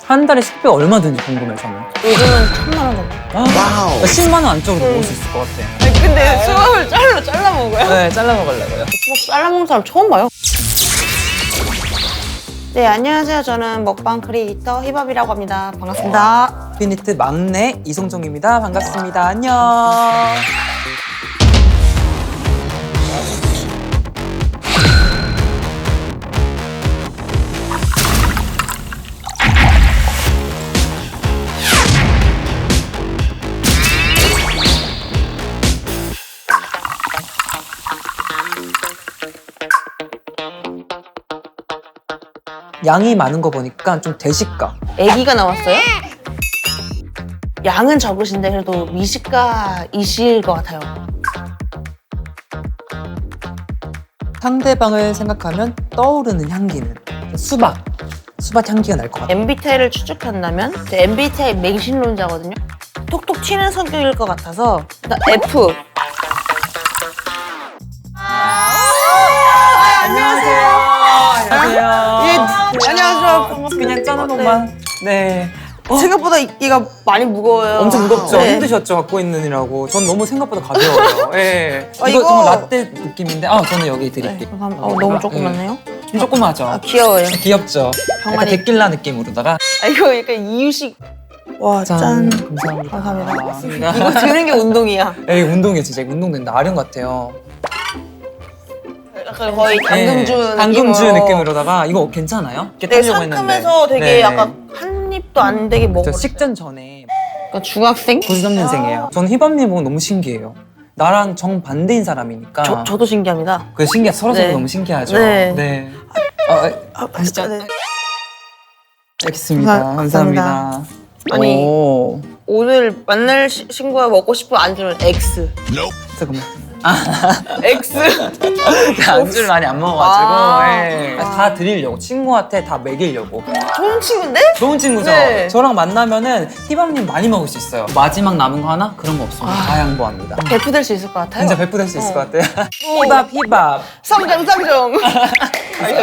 한 달에 식비 얼마 드는지 궁금해요, 저는. 요즘은 1000만 원 정도. 와우. 10만 원 안쪽으로 먹을 수 있을 것 같아. 아니, 근데 수박을 잘라 먹어요? 네, 잘라 먹으려고요. 수박 잘라 먹는 사람 처음 봐요. 네, 안녕하세요. 저는 먹방 크리에이터 힙합이라고 합니다. 반갑습니다. 피니트 막내 이송정입니다. 반갑습니다. 안녕. 양이 많은 거 보니까 좀 대식가. 아기가 나왔어요? 양은 적으신데 그래도 미식가이실 것 같아요. 상대방을 생각하면 떠오르는 향기는 수박 향기가 날 것 같아요. MBTI를 추측한다면 제 MBTI 맹신론자거든요. 톡톡 튀는 성격일 것 같아서 일단 F. 안녕하세요. 안녕하세요. 반갑습니다. 그냥 짠 한 번만. 네. 생각보다 얘가 많이 무거워요. 엄청 무겁죠? 네. 힘드셨죠? 갖고 있느라고. 전 너무 생각보다 가벼워요. 예. 아, 이거 이거- 정말 라떼 느낌인데, 저는 여기 네, 드릴게요. 감사합니다. 너무 조그맣네요. 좀 조그마죠? 아, 귀여워요. 귀엽죠? 약간 병아리. 데킬라 느낌으로다가. 아, 이거 약간 이유식. 와, 짠. 감사합니다. 감사합니다. 이거 드는 게 운동이야. 에이, 운동이에요. 진짜 운동된다. 아령 같아요. 약간 거의 당금주 당금주 느낌으로. 느낌으로다가 이거 괜찮아요? 이렇게 네, 타려고 했는데. 상큼해서 되게 네. 약간 한 입도 안 되게 먹어. 저 식전 전에 그러니까 중학생? 93년생이에요. 저는 힙합님 보고 너무 신기해요. 나랑 정반대인 사람이니까. 저도 신기합니다. 그게 서로서로 네. 너무 신기하죠. 네. 진짜. 네. 알겠습니다. 감사합니다. 아니. 오. 오늘 만날 친구가 먹고 싶은 안주는 X. 잠깐만. X. 안주를 많이 안 먹어가지고 아. 예. 다 드리려고 친구한테 다 먹이려고. 좋은 친구인데? 좋은 친구죠? 네. 저랑 만나면은 힙합님 많이 먹을 수 있어요. 마지막 남은 거 하나? 그런 거 없습니다. 다 양보합니다. 배포될 수 있을 것 같아요. 진짜 배포될 수 있을 것 같아요. 힙합. 힙합. 상정.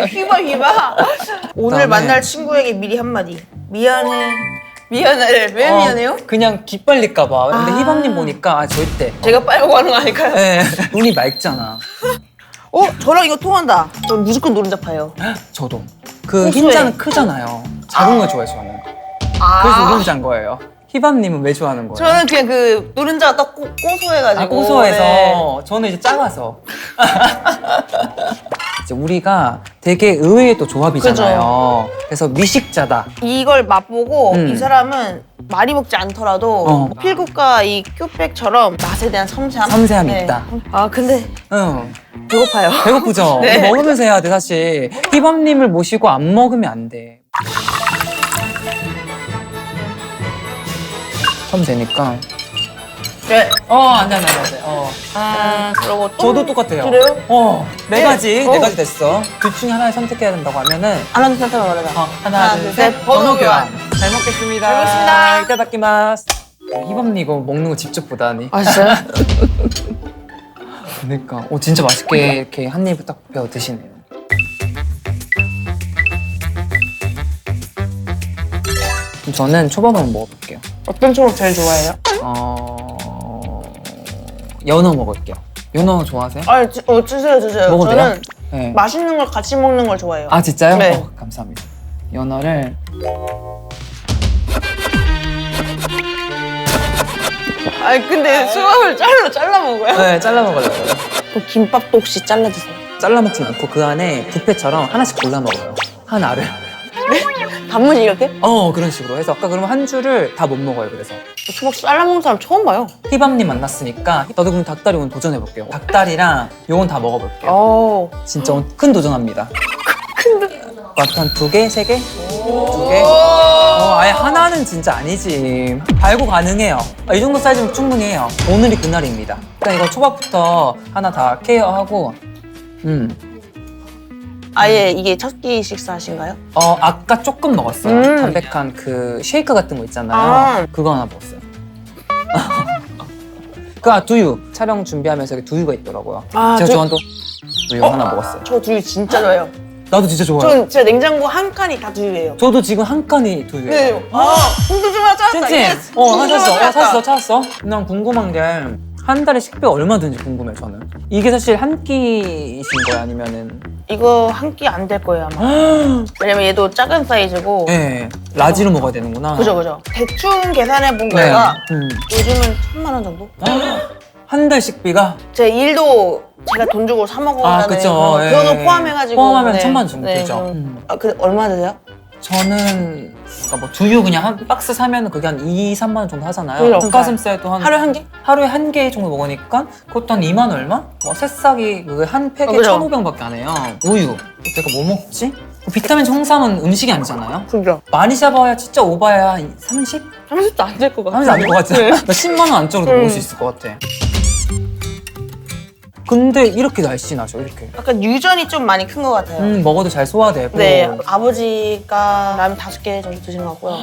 휘바. 오늘 그다음에- 만날 친구에게 미리 한마디. 미안해. 왜 미안해요? 그냥 기빨릴까봐. 근데 아. 힙합님 보니까 절대. 제가 빨고 가는 거 아닐까요? 예. 눈이 맑잖아. 저랑 이거 통한다. 저 무조건 노른자파예요. 저도. 그 고소해. 흰자는 크잖아요. 작은 걸 좋아해요, 저는. 그래서 노른자인 거예요. 힙합님은 왜 좋아하는 거예요? 저는 그냥 그 노른자가 딱 고소해가지고. 고소해서 네. 저는 이제 작아서. 이제 우리가 되게 의외의 또 조합이잖아요. 그래서 미식자다. 이걸 맛보고 음. 이 사람은 많이 먹지 않더라도 필국과 이 큐백처럼 맛에 대한 섬세함이 있다. 아 근데 응. 배고파요. 배고프죠? 네. 이거 먹으면서 해야 돼, 사실. 힙합님을 모시고 안 먹으면 안 돼. 처음 되니까. 네. 안 돼. 그러고 또 저도 똑같아요. 그래요? 네 네. 가지, 어. 네 가지 됐어. 둘 중에 하나를 선택해야 된다고 하면은 하나 둘 셋 하면 말해봐. 하나, 둘, 셋. 번호 교환. 잘 먹겠습니다. 잘 먹겠습니다. 이따다키마스. 힙합님 이거 먹는 거 직접 보다니. 아 진짜요? 그러니까 진짜 맛있게 이렇게 한 입을 딱 베어 드시네요. 그럼 저는 초밥 한번 먹어볼게요. 어떤 초밥 제일 좋아해요? 연어 먹을게요. 연어 좋아하세요? 주세요. 먹어도 돼요? 저는 네. 맛있는 걸 같이 먹는 걸 좋아해요. 아 진짜요? 네. 감사합니다. 연어를 근데 수박을 잘라 먹어요? 네 잘라 먹으려고요. 그 김밥도 혹시 잘라주세요. 잘라 먹진 않고 그 안에 뷔페처럼 하나씩 골라 먹어요. 하나를. 단무지 이렇게? 그런 식으로 해서 아까 그러면 한 줄을 다 못 먹어요. 그래서 수박 잘라 먹는 사람 처음 봐요. 힙합님 만났으니까 저도 그럼 닭다리 오늘 도전해볼게요. 닭다리랑 요건 다 먹어볼게요. 진짜 오늘 큰 도전합니다. 한 2개? 3개? 2개? 아예 하나는 진짜 아니지. 발고 가능해요. 이 정도 사이즈면 충분히 해요. 오늘이 그날입니다. 일단 이거 초밥부터 하나 다 케어하고 아예 이게 첫 끼 식사하신가요? 아까 조금 먹었어요. 담백한 그 쉐이크 같은 거 있잖아요. 그거 하나 먹었어요. 두유. 촬영 준비하면서 여기 두유가 있더라고요. 제가 좋아하는 두유 하나 먹었어요. 저 두유 진짜 좋아해요. 나도 진짜 좋아요. 전 진짜 냉장고 한 칸이 다 두유예요. 저도 지금 한 칸이 두유예요. 네. 궁금증만 찾았다. 찐찐. 예스. 찾았어. 난 궁금한 게 한 달에 식비가 얼마 드는지 궁금해 저는. 이게 사실 한 끼이신 거예요 아니면은? 이거 한 끼 안 될 거예요 아마. 왜냐면 얘도 작은 사이즈고. 네. 라지로 먹어야 되는구나. 그죠. 대충 계산해 본 거가 요즘은 3만 원 정도? 한 달 식비가? 제 일도 제가 돈 주고 사 먹어야 되는 그거는 포함해가지고. 포함하면 1,000만 원 정도 네, 되죠. 근데 얼마 드세요? 저는 그러니까 뭐 두유 그냥 한 박스 사면 그게 한 2, 3만 원 정도 하잖아요. 그죠. 돈가슴살도 한 하루에 한 개? 하루에 한 개 정도 먹으니까 그것도 한 2만 얼마? 뭐 새싹이 그게 한 팩에 그죠. 1,500원밖에 안 해요. 우유. 내가 뭐 먹지? 비타민 홍삼은 음식이 아니잖아요. 그죠. 많이 잡아야 진짜 오바야 30? 30도 안 될 것 같아. 30 안될 것 같아. 나 10만 원 안쪽으로 먹을 수 있을 것 같아. 근데 이렇게 날씬하죠, 이렇게. 약간 유전이 좀 많이 큰 것 같아요. 먹어도 잘 소화되고. 네, 아버지가 라면 5개 정도 드신 것 같고요.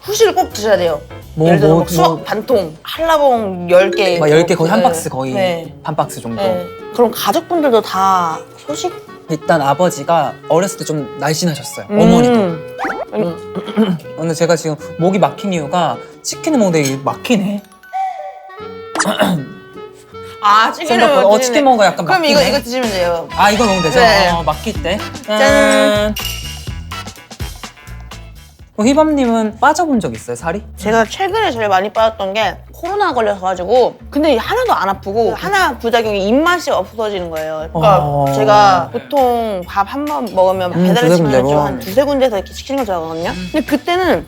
후식을 꼭 드셔야 돼요. 예를 들어서 수학 반통, 한라봉 10개. 막 10개 거의 한 박스 거의 네. 반 박스 정도. 네. 그럼 가족분들도 다 후식? 일단 아버지가 어렸을 때 좀 날씬하셨어요. 어머니도. 근데 제가 지금 목이 막힌 이유가 치킨을 먹는데 이게 막히네. 치킨을 치킨 먹으니까 약간 그럼 막히네. 이거 드시면 돼요. 이거 먹으면 되죠? 네. 막힐 때. 짠. 희밤님은 빠져본 적 있어요, 살이? 제가 최근에 제일 많이 빠졌던 게 코로나 걸려서가지고 근데 하나도 안 아프고 하나 부작용이 입맛이 없어지는 거예요. 그러니까 제가 보통 밥 한 번 먹으면 배달을 두세 시키면 군데로. 좀 한 두세 군데서 이렇게 시키는 거 좋아하거든요. 근데 그때는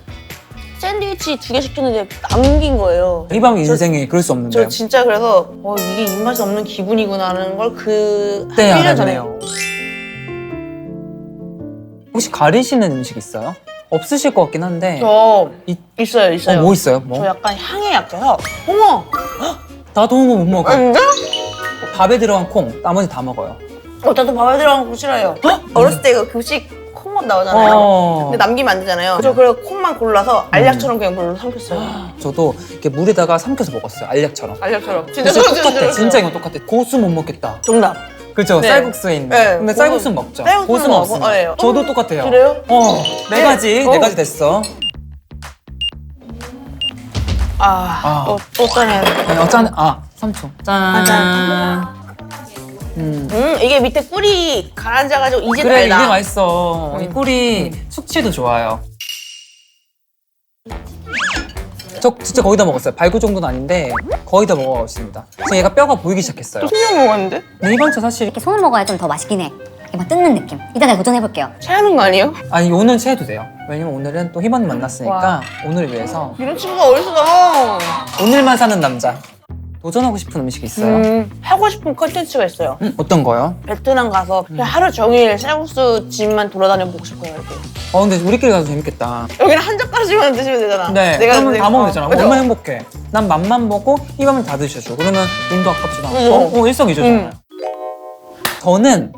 샌드위치 2개 시켰는데 남긴 거예요. 희밤 인생에 그럴 수 없는데요. 저 진짜 그래서 이게 입맛이 없는 기분이구나 하는 걸 그때 1년 전에. 알았네요. 혹시 가리시는 음식 있어요? 없으실 것 같긴 한데. 저 이- 있어요. 뭐 있어요? 뭐? 저 약간 향에 약해서 홍어. 나도 홍어 못 먹어. 진짜? 밥에 들어간 콩, 나머지 다 먹어요. 나도 밥에 들어간 거 싫어요. 어렸을 때 그 급식 콩맛 나오잖아요. 근데 남기면 안 되잖아요. 저 그래서 콩만 골라서 알약처럼 그냥 물로 삼켰어요. 저도 이렇게 물에다가 삼켜서 먹었어요. 알약처럼. 알약처럼. 진짜 진짜 소리 똑같아. 들었어요. 진짜 이거 똑같아. 고수 못 먹겠다. 정답. 그렇죠. 네. 쌀국수에 있는. 네, 근데 고수- 쌀국수는 먹죠. 쌀국수는 고수는 먹어. 없으면. 네. 저도 똑같아요. 그래요? 네 가지. 네 가지 됐어. 또 짜내야 돼. 짠. 3초. 짠. 이게 밑에 꿀이 가라앉아가지고 이제 그래, 달다. 이게 맛있어. 이 꿀이 숙취도 좋아요. 저 진짜 거의 다 먹었어요. 발구 정도는 아닌데 거의 다 먹었습니다. 지금 얘가 뼈가 보이기 시작했어요. 신경 먹었는데? 근데 이방차 사실 이렇게 손을 먹어야 좀 더 맛있긴 해. 이렇게 막 뜯는 느낌. 이따가 도전해볼게요. 체하는 거 아니에요? 아니 오늘 체해도 돼요. 왜냐면 오늘은 또 희반님 만났으니까 오늘을 위해서 이런 친구가 어딨어? 오늘만 사는 남자 도전하고 싶은 음식이 있어요? 하고 싶은 컨텐츠가 있어요. 어떤 거요? 베트남 가서 그냥 하루 종일 쌀국수 집만 돌아다녀 보고 싶어요. 이렇게. 근데 우리끼리 가서 재밌겠다. 여기는 한 젓가락씩만 드시면 되잖아. 네, 내가 그러면 다 먹으면 되잖아. 그죠? 얼마나 행복해. 난 맛만 보고 희밤은 다 드셔줘. 그러면 돈도 아깝지도 않고 일석이조잖아요. 저는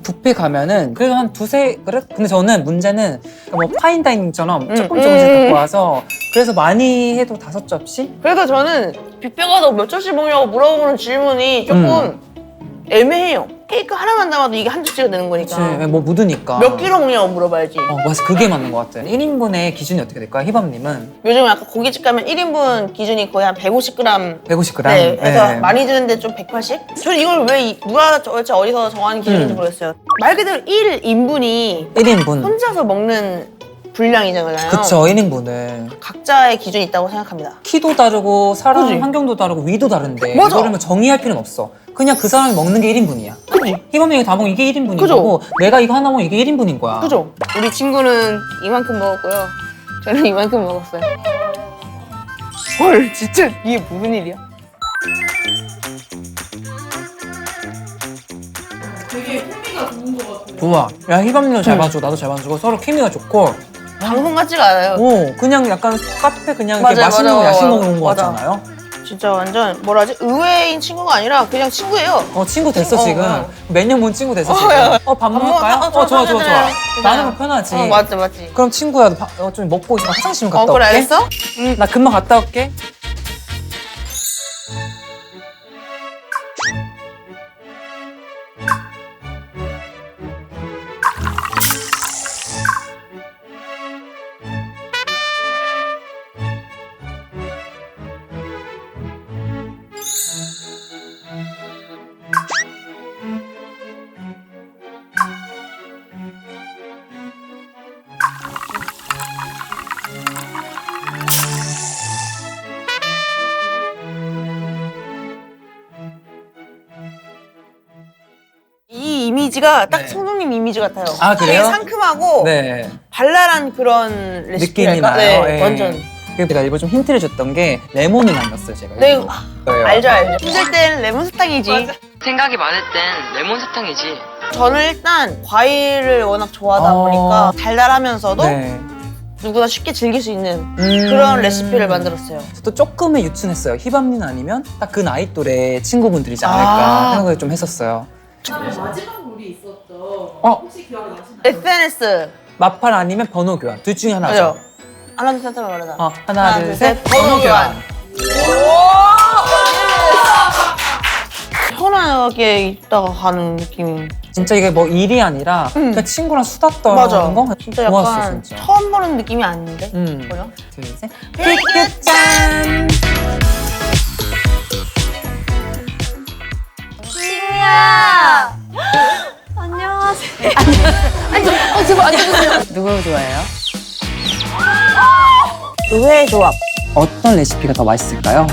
뷔페 가면은 그래도 한 두세 그릇? 근데 저는 문제는 뭐 파인다이닝처럼 조금씩 갖고 와서 그래서 많이 해도 5접시? 그래서 저는 뷔페 가서 몇 접시 먹냐고 물어보는 질문이 조금 애매해요. 케이크 하나만 담아도 이게 한 접시가 되는 그치, 거니까. 뭐 묻으니까. 몇 킬로 먹냐고 물어봐야지. 맞아, 그게 맞는 것 같아. 1인분의 기준이 어떻게 될까요? 희밤님은? 요즘 약간 고깃집 가면 1인분 기준이 거의 한 150g. 150g? 네, 그래서 많이 드는데 좀 180? 저는 이걸 왜 누가 도대체 어디서 정하는 기준인지 모르겠어요. 말 그대로 1인분이 1인분. 혼자서 먹는 분량이잖아요. 그쵸, 1인분은. 각자의 기준이 있다고 생각합니다. 키도 다르고 사람 그치? 환경도 다르고 위도 다른데 맞아. 이거를 정의할 필요는 없어. 그냥 그 사람이 먹는 게 1인분이야. 그지? 희범이 다 먹으면 이게 1인분인 그죠? 거고 내가 이거 하나 먹으면 이게 1인분인 거야. 그죠? 우리 친구는 이만큼 먹었고요. 저는 이만큼 먹었어요. 헐, 진짜 이게 무슨 일이야? 좋아. 야, 희범이도 잘 봐주고 나도 잘 봐주고 서로 케미가 좋고 방송 같지가 않아요. 그냥 약간 카페 그냥 맞아요, 이렇게 맛있는 거 맞아요. 야식 먹으러 온 거 맞아. 같잖아요. 진짜 완전 뭐라 하지? 의외인 친구가 아니라 그냥 친구예요. 친구 됐어 지금. 어. 몇 년 본 친구 됐어 야. 지금. 밥 먹을까요? 좋아, 좋아. 괜찮아요. 나는 뭐 편하지. 맞지, 맞지. 그럼 친구야, 좀 먹고 있으면 화장실 좀 갔다 그래, 올게. 알겠어? 나 금방 갔다 올게. 이미지가 딱 네. 성동님 이미지 같아요. 아, 그래요? 되게 상큼하고 네. 발랄한 그런 느낌이 레시피랄까? 나요. 네, 예. 완전. 그리고 제가 일부러 좀 힌트를 줬던 게 레몬을 남겼어요, 제가. 네, 그래요. 알죠. 힘들 땐 레몬 사탕이지. 생각이 많을 땐 레몬 사탕이지. 저는 일단 과일을 워낙 좋아하다 보니까 달달하면서도 네. 누구나 쉽게 즐길 수 있는 그런 레시피를 만들었어요. 또 조금의 유추했어요. 힙합린 아니면 딱 그 나이 또래 친구분들이지 않을까 아. 생각을 좀 했었어요. 마지막 룰이 있었죠. 어? 혹시 기억이 나시나요? SNS. 마팔 아니면 번호 교환. 둘 중에 하나죠. 맞아요. 하나 둘 셋 하면 말하자. 하나, 둘, 셋. 번호 교환. 편하게 있다가 가는 느낌이. 진짜 이게 뭐 일이 아니라 그냥 친구랑 수다 맞아. 떠는 거 진짜 좋았어, 약간 진짜. 처음 보는 느낌이 아닌데. 하나, 둘, 셋. 짠. 안녕하세요. 누구 좋아해요? 의외의 조합. 어떤 레시피가 더 맛있을까요?